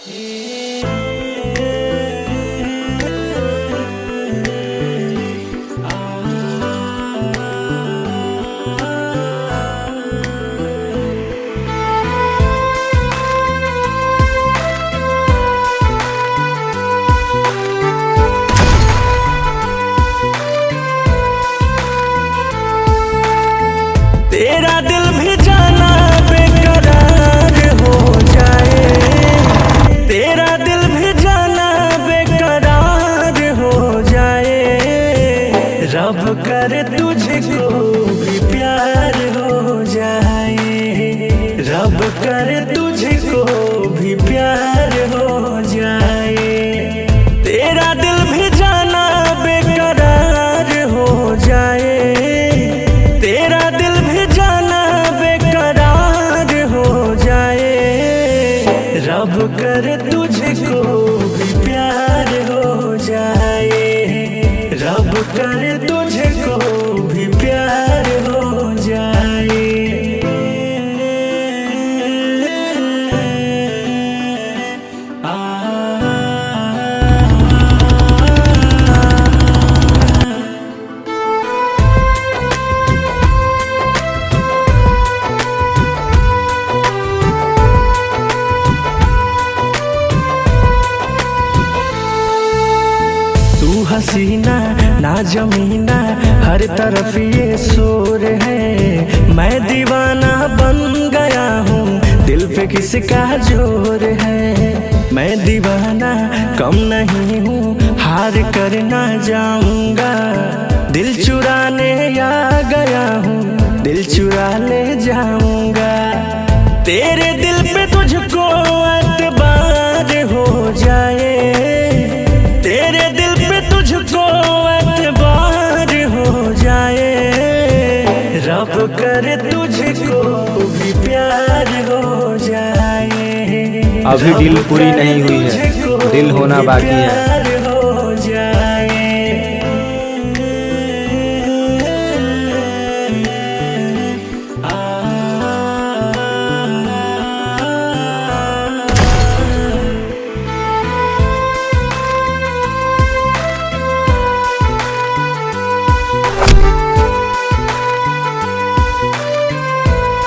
तेरा दिल भी जाना बेकरार हो जाए, तेरा दिल भी जाना बेकरार हो जाए। रब करे तुझको भी प्यार हो जाए, रब करे तुझको भी प्यार हो जाए। तेरा दिल भी जाना बेकरार हो जाए, तेरा दिल भी जाना बेकरार हो जाए। रब करे तुझको भी प्यार हो जाए, रब करे तुझको भी प्यार हो जाए। तू हसीना ना जमीना हर तरफ ये शोर है। मैं दीवाना बन गया हूँ, दिल पे किसका जोर है। मैं दीवाना कम नहीं हूँ, हार कर ना जाऊंगा। दिल चुराने आ गया हूँ, दिल चुरा ले जाऊंगा। तेरे दिल पे तुझको एतबार हो जाए, तेरे दिल पे तुझको एतबार हो जाए। रब करे तुझको भी प्यार हो जाए। अभी दिल पूरी नहीं हुई है, दिल होना बाकी है। प्यार हो जाए।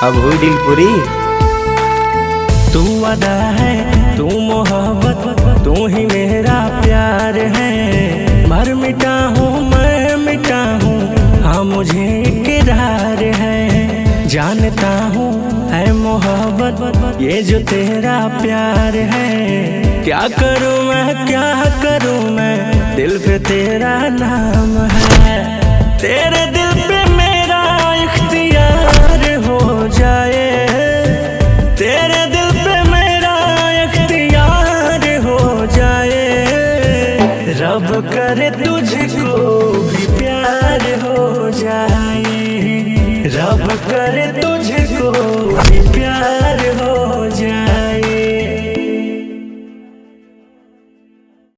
अब हुई दिल पूरी। तू अदा है, तू मोहब्बत, तू ही मेरा प्यार है। मर मिटा हूँ मैं मिटा हूँ, हाँ मुझे इकरार है। जानता हूँ है मोहब्बत ये जो तेरा प्यार है। क्या करूँ मैं क्या करूँ मैं, दिल पे तेरा नाम है। तेरे दिल पे मेरा इख्तियार हो जाए, तेरे दिल पे मेरा इख्तियार हो जाए। रब करे तुझे